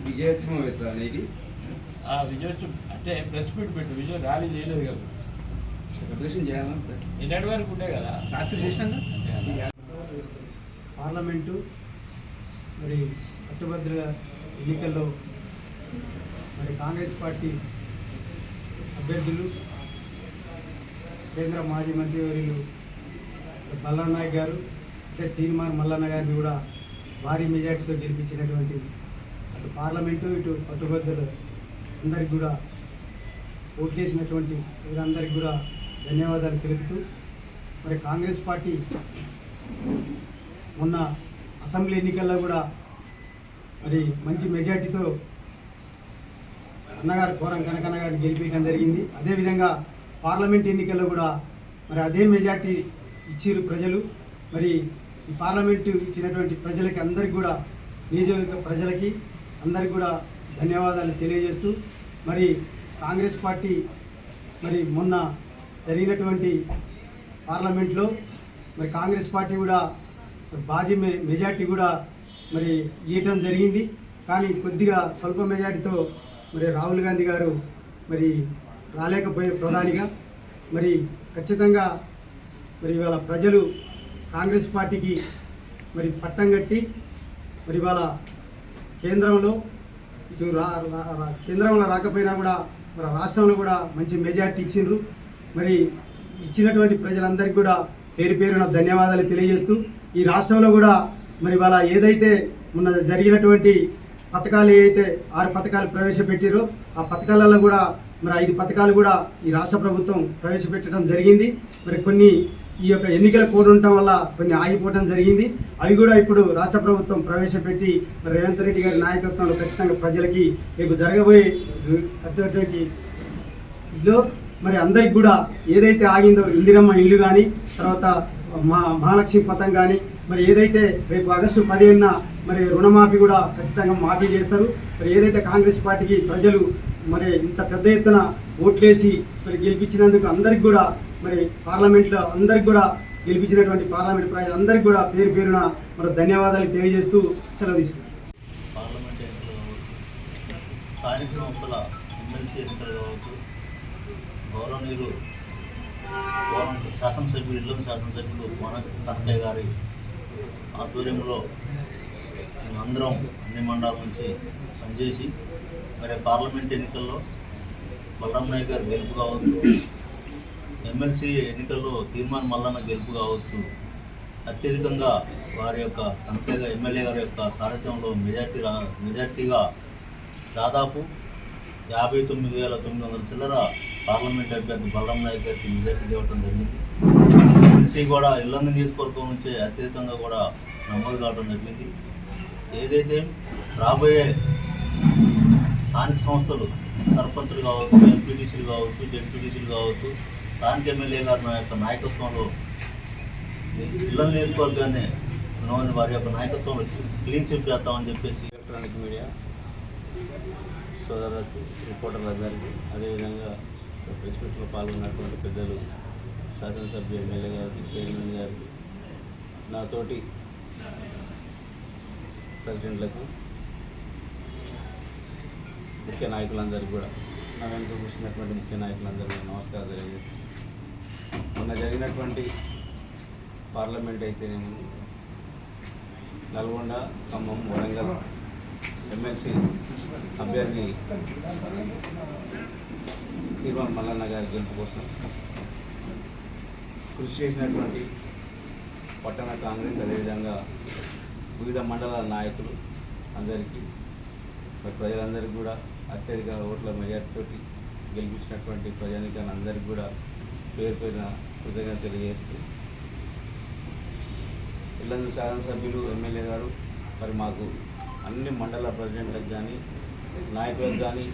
విజయోత్సవం అవుతుంది ఇది విజయోత్సవం అంటే ప్రెస్ మీట్ పెట్టు విజయ్ ర్యాలీ చేయలేదు కదా సెలబ్రేషన్ చేయాలంటే ఇలాంటి వరకు ఉండే కదా రాత్రి చేసినాక పార్లమెంటు మరి పట్టుభద్రుల ఎన్నికల్లో మరి కాంగ్రెస్ పార్టీ అభ్యర్థులు కేంద్ర మాజీ మంత్రివర్యులు బల్లాం నాయక్ గారు అంటే తీర్మాన్ మల్లన్న గారిని కూడా భారీ మెజార్టీతో గెలిపించినటువంటి అటు పార్లమెంటు ఇటు పట్టుభద్రులు అందరికి కూడా ఓట్లేసినటువంటి వీరందరికీ కూడా ధన్యవాదాలు తెలుపుతూ మరి కాంగ్రెస్ పార్టీ మొన్న అసెంబ్లీ ఎన్నికల్లో కూడా మరి మంచి మెజార్టీతో అన్నగారు కోరం కనకన్న గారిని గెలిపించడం జరిగింది. అదేవిధంగా పార్లమెంట్ ఎన్నికల్లో కూడా మరి అదే మెజార్టీ ఇచ్చిరు ప్రజలు. మరి ఈ పార్లమెంటు ఇచ్చినటువంటి ప్రజలకి అందరికీ కూడా నియోజకవర్గ ప్రజలకి అందరికీ కూడా ధన్యవాదాలు తెలియజేస్తూ మరి కాంగ్రెస్ పార్టీ మరి మొన్న జరిగినటువంటి పార్లమెంట్లో మరి కాంగ్రెస్ పార్టీ కూడా భారీ మెజార్టీ కూడా మరి ఇవ్వటం జరిగింది. కానీ కొద్దిగా స్వల్ప మెజార్టీతో మరి రాహుల్ గాంధీ గారు మరి రాలేకపోయారు ప్రధానిగా. మరి ఖచ్చితంగా మరి ఇవాళ ప్రజలు కాంగ్రెస్ పార్టీకి మరి పట్టం కట్టి మరి ఇవాళ కేంద్రంలో ఇటు కేంద్రంలో రాకపోయినా కూడా మరి రాష్ట్రంలో కూడా మంచి మెజార్టీ ఇచ్చిండ్రు. మరి ఇచ్చినటువంటి ప్రజలందరికీ కూడా పేరు పేరున ధన్యవాదాలు తెలియజేస్తూ ఈ రాష్ట్రంలో కూడా మరి ఇవాళ ఏదైతే మొన్న జరిగినటువంటి పథకాలు ఏదైతే 6 పథకాలు ప్రవేశపెట్టారో ఆ పథకాలలో కూడా మరి 5 పథకాలు కూడా ఈ రాష్ట్ర ప్రభుత్వం ప్రవేశపెట్టడం జరిగింది. మరి కొన్ని ఈ యొక్క ఎన్నికల కోడ్ ఉండటం వల్ల కొన్ని ఆగిపోవడం జరిగింది. అవి కూడా ఇప్పుడు రాష్ట్ర ప్రభుత్వం ప్రవేశపెట్టి రేవంత్ రెడ్డి గారి నాయకత్వంలో ఖచ్చితంగా ప్రజలకి రేపు జరగబోయే అటువంటి ఇల్లు మరి అందరికి కూడా ఏదైతే ఆగిందో ఇందిరమ్మ ఇల్లు కానీ తర్వాత మహాలక్ష్మి పథకం కానీ మరి ఏదైతే రేపు ఆగస్టు 15న మరి రుణమాఫీ కూడా ఖచ్చితంగా మాఫీ చేస్తారు. మరి ఏదైతే కాంగ్రెస్ పార్టీకి ప్రజలు మరి ఇంత పెద్ద ఎత్తున ఓట్లేసి మరి గెలిపించినందుకు అందరికి కూడా మరి పార్లమెంట్లో అందరికి కూడా గెలిపించినటువంటి పార్లమెంట్ ప్రజలందరికీ కూడా పేరు పేరున మరి ధన్యవాదాలు తెలియజేస్తూ సెలవు తీసుకుంటాం. పార్లమెంట్ ఎన్నికలు కావచ్చు, స్థానిక సంస్థల ఎమ్మెల్సీ ఎన్నికలు కావచ్చు, గౌరవనీయులు శాసనసభ్యులు ఇల్లు శాసనసభ్యులు కనకయ్య గారి ఆధ్వర్యంలో అందరం అన్ని మండలాల నుంచి పనిచేసి మరి పార్లమెంట్ ఎన్నికల్లో బల్లాం నాయక్ గారు గెలుపు కావచ్చు, ఎమ్మెల్సీ ఎన్నికల్లో తీర్మాన్ మల్లన్న గెలుపు కావచ్చు, అత్యధికంగా వారి యొక్క కనకయ్య ఎమ్మెల్యే గారి యొక్క సారథ్యంలో మెజార్టీగా దాదాపు 59,900 చిల్లర పార్లమెంట్ అభ్యర్థి బల్లాం నాయక్ గారికి మెజార్టీ ఇవ్వడం జరిగింది. ఎమ్మెల్సీ కూడా ఇల్లందు నియోజకవర్గం నుంచే అత్యధికంగా కూడా నమోదు కావడం జరిగింది. ఏదైతే రాబోయే స్థానిక సంస్థలు సర్పంచులు కావచ్చు, ఎంపీటీసీలు కావచ్చు, జెడ్పీటీసీలు కావచ్చు, స్థానిక ఎమ్మెల్యే గారి యొక్క నాయకత్వంలో ఇల్లందు నియోజకవర్గాన్ని వారి యొక్క నాయకత్వంలో క్లీన్ చిప్ చేస్తామని చెప్పేసి ఎలక్ట్రానిక్ మీడియా సోదరులకు రిపోర్టర్లందరికీ అదేవిధంగా ప్రెస్ మీట్లో పాల్గొన్నటువంటి పెద్దలు శాసనసభ్యులు ఎమ్మెల్యే గారికి చైర్మన్ గారికి నాతోటి ప్రెసిడెంట్లకు ముఖ్య నాయకులందరికీ కూడా నా వెనుక కూర్చున్నటువంటి ముఖ్య నాయకులందరికీ నమస్కారం తెలియజేస్తాను. మొన్న జరిగినటువంటి పార్లమెంట్ అయితేనేమో నల్గొండ, ఖమ్మం, వరంగల్ ఎమ్మెల్సీ అభ్యర్థి తీర్మాన్ మల్లన్న గారి గెలుపు కోసం కృషి చేసినటువంటి పట్టణ కాంగ్రెస్ అదేవిధంగా వివిధ మండలాల నాయకులు అందరికీ ప్రజలందరికీ కూడా అత్యధిక ఓట్ల మెజార్టీతో గెలిపించినటువంటి ప్రజానికాన్ని అందరికీ కూడా పేరు పేరున కృతజ్ఞత తెలియజేస్తూ ఇల్లందు శాసనసభ్యులు ఎమ్మెల్యే గారు మరి మాకు అన్ని మండల ప్రెసిడెంట్లకు కానీ నాయకులకు కానీ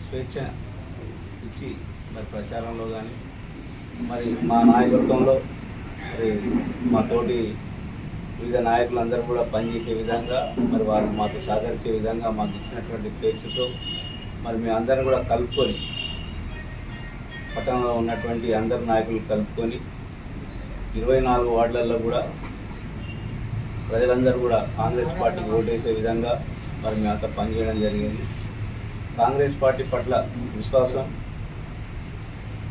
స్వేచ్ఛ ఇచ్చి మరి ప్రచారంలో కానీ మరి మా నాయకత్వంలో మరి మా తోటి వివిధ నాయకులందరూ కూడా పనిచేసే విధంగా మరి వారు మాకు సహకరించే విధంగా మాకు ఇచ్చినటువంటి స్వేచ్ఛతో మరి మేము అందరం కూడా కలుపుకొని పట్టణంలో ఉన్నటువంటి అందరు నాయకులు కలుపుకొని 24 వార్డులలో కూడా ప్రజలందరూ కూడా కాంగ్రెస్ పార్టీకి ఓటేసే విధంగా మరి మేమంతా పనిచేయడం జరిగింది. కాంగ్రెస్ పార్టీ పట్ల విశ్వాసం,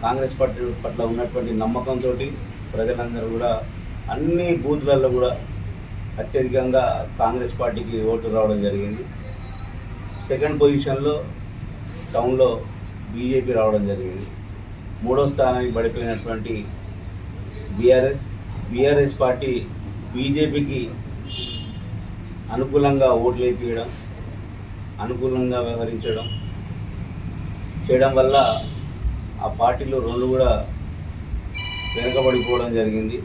కాంగ్రెస్ పార్టీ పట్ల ఉన్నటువంటి నమ్మకంతో ప్రజలందరూ కూడా అన్ని బూత్లలో కూడా అత్యధికంగా కాంగ్రెస్ పార్టీకి ఓటు రావడం జరిగింది. సెకండ్ పొజిషన్లో టౌన్లో బీజేపీ రావడం జరిగింది. మూడో స్థానానికి పడిపోయినటువంటి బీఆర్ఎస్ పార్టీ బీజేపీకి అనుకూలంగా ఓట్లు వేయించడం, అనుకూలంగా వ్యవహరించడం చేయడం వల్ల ఆ పార్టీలు రెండు కూడా వెనుకబడిపోవడం జరిగింది.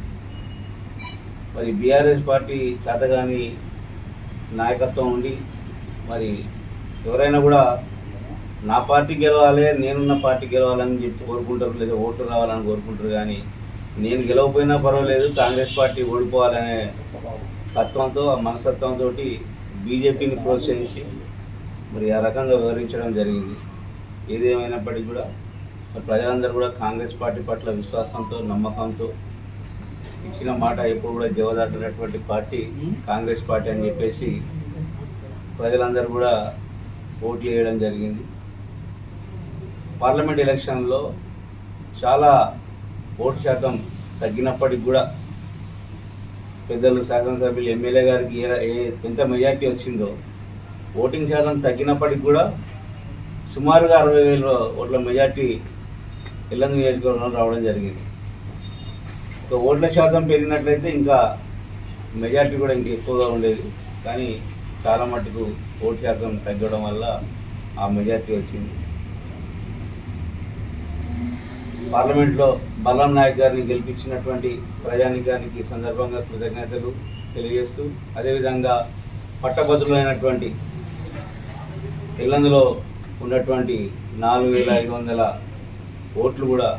మరి బీఆర్ఎస్ పార్టీ చేతగాని నాయకత్వం ఉండి మరి ఎవరైనా కూడా నా పార్టీ గెలవాలి, నేనున్న పార్టీ గెలవాలని చెప్పి కోరుకుంటారు, లేదా ఓట్లు రావాలని కోరుకుంటారు. కానీ నేను గెలవకపోయినా పర్వాలేదు, కాంగ్రెస్ పార్టీ ఓడిపోవాలనే తత్వంతో, ఆ మనస్తత్వంతో బీజేపీని ప్రోత్సహించి మరి ఆ రకంగా వివరించడం జరిగింది. ఏదేమైనప్పటికీ కూడా ప్రజలందరూ కూడా కాంగ్రెస్ పార్టీ పట్ల విశ్వాసంతో, నమ్మకంతో ఇచ్చిన మాట ఎప్పుడు కూడా జవదాటినటువంటి పార్టీ కాంగ్రెస్ పార్టీ అని చెప్పేసి ప్రజలందరూ కూడా ఓట్లు వేయడం జరిగింది. పార్లమెంట్ ఎలక్షన్లో చాలా ఓటు శాతం తగ్గినప్పటికి కూడా పెద్దలు శాసనసభ్యులు ఎమ్మెల్యే గారికి ఎంత మెజార్టీ వచ్చిందో, ఓటింగ్ శాతం తగ్గినప్పటికి కూడా సుమారుగా 60,000 ఓట్ల మెజార్టీ ఇల్లందు నియోజకవర్గంలో రావడం జరిగింది. ఓట్ల శాతం పెరిగినట్లయితే ఇంకా మెజార్టీ కూడా ఇంకా ఎక్కువగా ఉండేది. కానీ చాలా మటుకు ఓటు శాతం తగ్గడం వల్ల ఆ మెజార్టీ వచ్చింది. పార్లమెంట్లో బలరాం నాయక్ గారిని గెలిపించినటువంటి ప్రజానికానికి సందర్భంగా కృతజ్ఞతలు తెలియజేస్తూ, అదేవిధంగా పట్టభద్రులైనటువంటి ఇల్లందులో ఉన్నటువంటి 4,500 ఓట్లు కూడా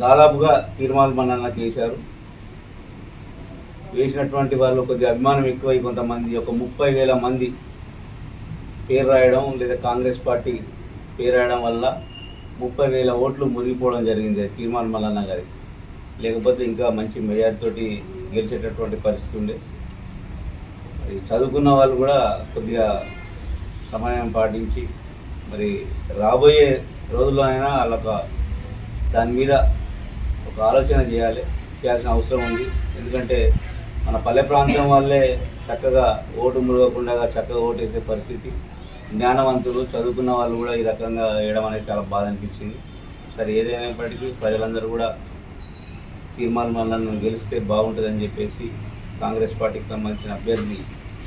దాదాపుగా తీర్మానం మన్ననకు వేశారు. వేసినటువంటి వాళ్ళు కొద్దిగా అభిమానం ఎక్కువై కొంతమంది ఒక 30,000 మంది పేరు రాయడం, లేదా కాంగ్రెస్ పార్టీ పేరు రాయడం వల్ల 30,000 ఓట్లు మురిగిపోవడం జరిగింది తీర్మానం మల్లన్న గారికి. లేకపోతే ఇంకా మంచి మెజార్టీతోటి గెలిచేటటువంటి పరిస్థితి ఉండే. చదువుకున్న వాళ్ళు కూడా కొద్దిగా సమయం పాటించి మరి రాబోయే రోజుల్లో అయినా వాళ్ళొక దాని మీద ఒక ఆలోచన చేయాల్సిన అవసరం ఉంది. ఎందుకంటే మన పల్లె ప్రాంతం వాళ్ళే చక్కగా ఓటు మురగకుండా చక్కగా ఓటు వేసే పరిస్థితి. జ్ఞానవంతులు చదువుకున్న వాళ్ళు కూడా ఈ రకంగా వేయడం అనేది చాలా బాధ అనిపించింది. సరే, ఏదైనప్పటికీ ప్రజలందరూ కూడా తీర్మానం మల్లన్న గెలిస్తే బాగుంటుందని చెప్పేసి కాంగ్రెస్ పార్టీకి సంబంధించిన అభ్యర్థి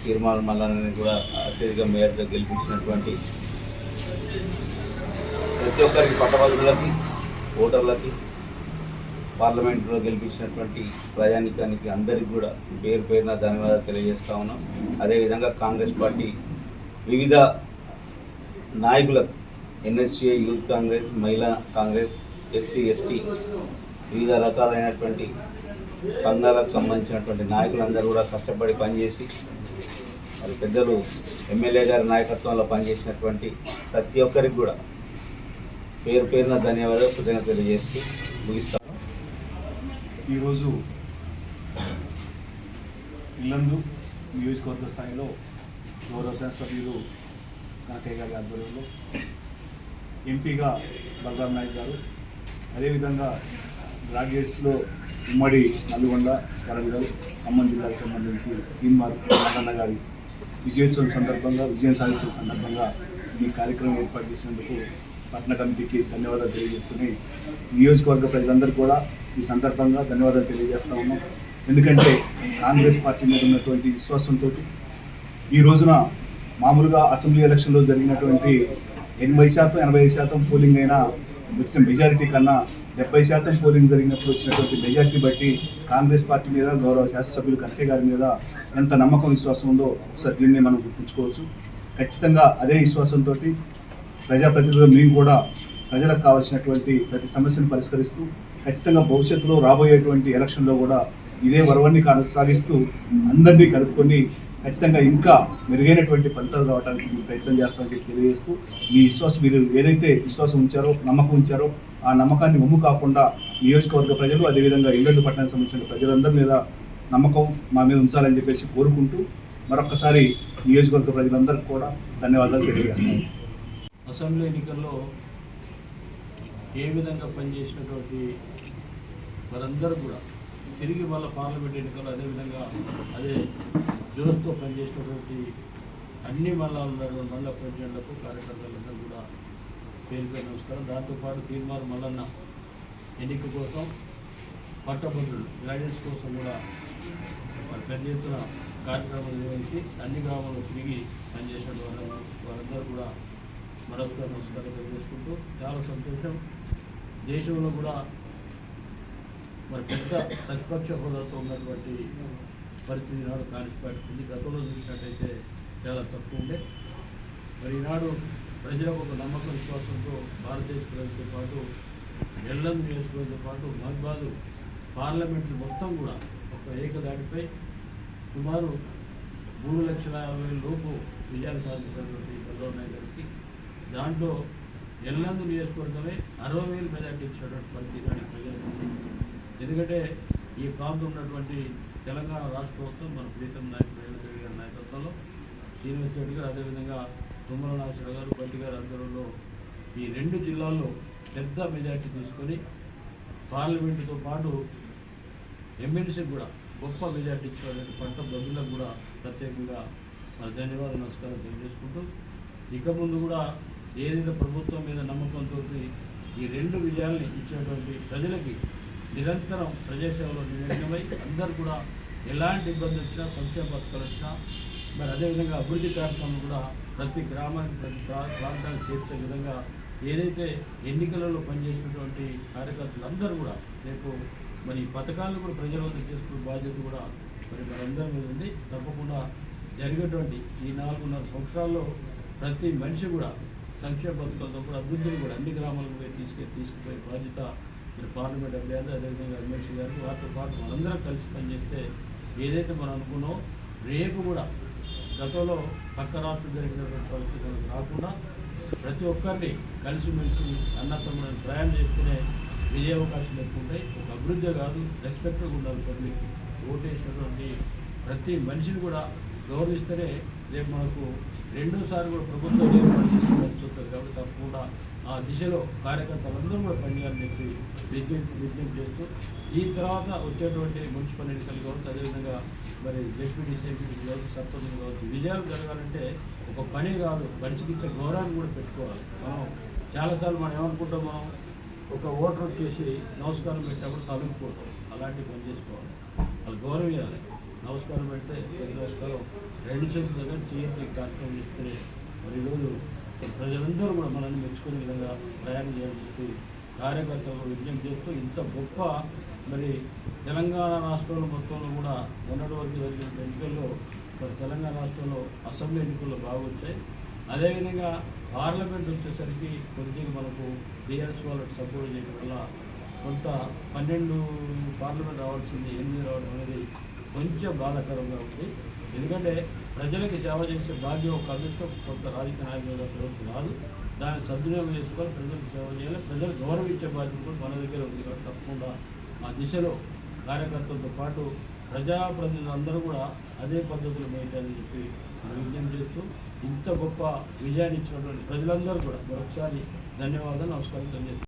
తీర్మానం మల్లన్నని కూడా అత్యధిక మేరతో గెలిపించినటువంటి ప్రతి ఒక్కరికి, పట్టభద్రులకి, ఓటర్లకి, పార్లమెంట్లో గెలిపించినటువంటి ప్రజానికానికి అందరికీ కూడా పేరు పేరున ధన్యవాదాలు తెలియజేస్తూ ఉన్నాం. అదేవిధంగా కాంగ్రెస్ పార్టీ వివిధ నాయకులకు, ఎన్ఎస్సీఐ, యూత్ కాంగ్రెస్, మహిళా కాంగ్రెస్, ఎస్సీ, ఎస్టీ, వివిధ రకాలైనటువంటి సంఘాలకు సంబంధించినటువంటి నాయకులందరూ కూడా కష్టపడి పనిచేసి మరి పెద్దలు ఎమ్మెల్యే గారి నాయకత్వంలో పనిచేసినటువంటి ప్రతి ఒక్కరికి కూడా పేరు పేరున ధన్యవాదాలు, కృతజ్ఞతలు తెలియజేస్తూ ముగిస్తాను. ఈరోజు ఇల్లందు నియోజకవర్గ స్థాయిలో గౌరవ శాసనసభ్యులు కనకయ్య గారి ఆధ్వర్యంలో ఎంపీగా బలరాం నాయక్ గారు, అదేవిధంగా గ్రాడ్యుయేట్స్లో ఉమ్మడి నల్గొండ, వరంగల్, ఖమ్మం జిల్లాకు సంబంధించి తీన్మార్ నాగన్న గారి విజయోత్సవం సందర్భంగా, విజయం సాధించిన సందర్భంగా ఈ కార్యక్రమం ఏర్పాటు చేసినందుకు పట్టణ కమిటీకి ధన్యవాదాలు తెలియజేస్తున్నాయి. నియోజకవర్గ ప్రజలందరూ కూడా ఈ సందర్భంగా ధన్యవాదాలు తెలియజేస్తూ ఉన్నాం. ఎందుకంటే కాంగ్రెస్ పార్టీ మీద ఉన్నటువంటి విశ్వాసంతో ఈ రోజున మామూలుగా అసెంబ్లీ ఎలక్షన్లో జరిగినటువంటి 80%, 85% పోలింగ్ అయినా వచ్చిన మెజారిటీ కన్నా 70% పోలింగ్ జరిగినప్పుడు వచ్చినటువంటి మెజారిటీ బట్టి కాంగ్రెస్ పార్టీ మీద, గౌరవ శాసనసభ్యులు కనకయ్య గారి మీద ఎంత నమ్మకం, విశ్వాసం ఉందో ఒకసారి దీన్ని మనం గుర్తుంచుకోవచ్చు. ఖచ్చితంగా అదే విశ్వాసంతో ప్రజాప్రతినిధులు మేము కూడా ప్రజలకు కావాల్సినటువంటి ప్రతి సమస్యను పరిష్కరిస్తూ ఖచ్చితంగా భవిష్యత్తులో రాబోయేటువంటి ఎలక్షన్లో కూడా ఇదే వరవన్ని కొనసాగిస్తూ అందరినీ కలుపుకొని ఖచ్చితంగా ఇంకా మెరుగైనటువంటి ఫలితాలు రావడానికి ప్రయత్నం చేస్తామని చెప్పి తెలియజేస్తూ, మీ విశ్వాసం, మీరు ఏదైతే విశ్వాసం ఉంచారో, నమ్మకం ఉంచారో, ఆ నమ్మకాన్ని వమ్ము కాకుండా నియోజకవర్గ ప్రజలు, అదేవిధంగా ఇల్లందు పట్టణానికి సంబంధించిన ప్రజలందరి మీద నమ్మకం మా మీద ఉంచాలని చెప్పేసి కోరుకుంటూ, మరొకసారి నియోజకవర్గ ప్రజలందరికీ కూడా ధన్యవాదాలు తెలియజేస్తాను. అసెంబ్లీ ఎన్నికల్లో ఏ విధంగా పనిచేసినటువంటి వారందరూ కూడా తిరిగి వాళ్ళ పార్లమెంట్ ఎన్నికలు అదేవిధంగా అదే జోస్తో పనిచేసినటువంటి అన్ని మండల ప్రెసిడెంట్లకు కార్యకర్తలందరూ కూడా పేరు నమస్కారం. దాంతోపాటు తీర్మానం మల్లన్న ఎన్నిక కోసం పట్టభద్రులు గైడెన్స్ కోసం కూడా పెద్ద ఎత్తున కార్యక్రమాలు నిర్వహించి అన్ని గ్రామాల్లో తిరిగి పనిచేసిన వారందరూ కూడా మరొక నమస్కారం తెలియజేసుకుంటూ చాలా సంతోషం. దేశంలో కూడా మరి పెద్ద ప్రతిపక్ష హోదాతో ఉన్నటువంటి పరిస్థితి ఈనాడు కానిపాటింది. గతంలో చూసినట్టయితే చాలా తక్కువ ఉండే. మరి ఈనాడు ప్రజలకు ఒక నమ్మకం విశ్వాసంతో భారతదేశ ప్రజలతో పాటు ఎల్లందు నియోజకవర్గంతో పాటు మహబాద్ పార్లమెంటు మొత్తం కూడా ఒక ఏకదాటిపై సుమారు 3,50,000 లోపు విజయాలు సాధించినటువంటి చంద్రబాబు నాయుడు గారికి దాంట్లో ఎల్లందు నియోజకవర్గమే 60,000 మెజార్టీ ఇచ్చినటువంటి పరిస్థితి కానీ ప్రజలకు. ఎందుకంటే ఈ ప్రాంతం ఉన్నటువంటి తెలంగాణ రాష్ట్ర ప్రభుత్వం మన ప్రీతం నాయకుడు రేవంత్ రెడ్డి గారి నాయకత్వంలో శ్రీనివాస్ రెడ్డి గారు అదేవిధంగా తుమ్మల నాగేశ్వరరావు గారు బట్టి గారు ఆధ్వర్యంలో ఈ 2 జిల్లాల్లో పెద్ద మెజార్టీ తీసుకొని పార్లమెంటుతో పాటు ఎమ్మెల్సీ కూడా గొప్ప మెజార్టీ ఇచ్చినటువంటి పట్టభద్రులకు కూడా ప్రత్యేకంగా మన ధన్యవాదాలు నమస్కారం తెలియజేసుకుంటూ ఇక ముందు కూడా ఏదైతే ప్రభుత్వం మీద నమ్మకంతో ఈ 2 విజయాల్ని ఇచ్చినటువంటి ప్రజలకి నిరంతరం ప్రజాసేవలో నిమగ్నమై అందరూ కూడా ఎలాంటి ఇబ్బంది వచ్చినా సంక్షేమ పథకాలు వచ్చినా మరి అదేవిధంగా అభివృద్ధి కార్యక్రమాలు కూడా ప్రతి గ్రామానికి ప్రతి ప్రాంతానికి చేసే విధంగా ఏదైతే ఎన్నికలలో పనిచేసినటువంటి కార్యకర్తలందరూ కూడా రేపు మరి ఈ పథకాలను కూడా ప్రజల వద్ద చేసుకునే బాధ్యత కూడా మరి మనందరి మీద ఉంది. తప్పకుండా జరిగేటువంటి ఈ 4.5 సంవత్సరాల్లో ప్రతి మనిషి కూడా సంక్షేమ పథకాలతో కూడా అభివృద్ధిని కూడా అన్ని గ్రామాలకు పోయి తీసుకుపోయే బాధ్యత మరి పార్లమెంట్ అభ్యర్థి అదేవిధంగా ఎమ్మెల్సీ గారికి వారితో పాటు మనందరం కలిసి పనిచేస్తే ఏదైతే మనం అనుకున్నామో రేపు కూడా గతంలో పక్క రాష్ట్రం జరిగినటువంటి పరిస్థితులకు రాకుండా ప్రతి ఒక్కరిని కలిసిమెలిసి అన్నతమ్ములను ప్రయాణం చేసుకునే విజయ అవకాశాలు ఎక్కువ ఉంటాయి. ఒక అభివృద్ధి కాదు, రెస్పెక్ట్గా ఉండాలి. పబ్లిక్ ఓటేసినటువంటి ప్రతి మనిషిని కూడా గౌరవిస్తేనే రేపు మనకు రెండోసారి కూడా ప్రభుత్వం ఏర్పాటు చేసి చూస్తారు. కాబట్టి తప్పకుండా ఆ దిశలో కార్యకర్తలందరూ కూడా పనిచేయాలని చెప్పి విజ్ఞప్తి చేస్తూ ఈ తర్వాత వచ్చేటువంటి మున్సిపల్ ఎన్నికలు కావచ్చు అదేవిధంగా మరి డిప్యూటీసీ ఎంపీటీసీ కావచ్చు సర్పంచ్ కావచ్చు విజయాలు జరగాలంటే ఒక పని కాదు, మనిషికి ఇచ్చే గౌరవాన్ని కూడా పెట్టుకోవాలి. మనం చాలాసార్లు మనం ఏమనుకుంటాం, మనం ఒక ఓటర్ వచ్చేసి నమస్కారం పెట్టినప్పుడు తలుపుకోవటం అలాంటివి పని చేసుకోవాలి. వాళ్ళు గౌరవం ఇవ్వాలి. నమస్కారం పెడితే నమస్కారం 2 చేతుల దగ్గర చేతి కార్యక్రమం చేస్తే మరి ఈరోజు ప్రజలందరూ కూడా మనల్ని మెచ్చుకునే విధంగా ప్రయాణం చేయాలని చెప్పి కార్యకర్తలు విజ్ఞప్తి చేస్తూ ఇంత గొప్ప మరి తెలంగాణ రాష్ట్రంలో మొత్తంలో కూడా మొన్నటి వరకు జరిగిన ఎన్నికల్లో మరి తెలంగాణ రాష్ట్రంలో అసెంబ్లీ ఎన్నికల్లో బాగా వచ్చాయి. అదేవిధంగా పార్లమెంట్ వచ్చేసరికి కొద్దిగా మనకు టీఆర్ఎస్ వాళ్ళకి సపోర్ట్ చేయడం వల్ల కొంత 12 పార్లమెంట్ రావాల్సింది 8 రావడం అనేది కొంచెం బాధాకరంగా ఉంది. ఎందుకంటే ప్రజలకి సేవ చేసే భాగ్యం ఒక అదృష్టం కొంత రాజకీయ నాయకులుగా ప్రవృత్తి రాదు. దాన్ని సద్వినియోగం చేసుకోవాలి, ప్రజలకు సేవ చేయాలి, ప్రజలు గౌరవించే బాధ్యత కూడా మన దగ్గర ఉంది. కాబట్టి తప్పకుండా ఆ దిశలో కార్యకర్తలతో పాటు ప్రజాప్రతినిధులందరూ కూడా అదే పద్ధతులు మేటాలని చెప్పి విజ్ఞప్తి చేస్తూ ఇంత గొప్ప విజయాన్ని ఇచ్చినటువంటి ప్రజలందరూ కూడా మరొకసారి ధన్యవాదాలు నమస్కారం తెలియజేస్తాను.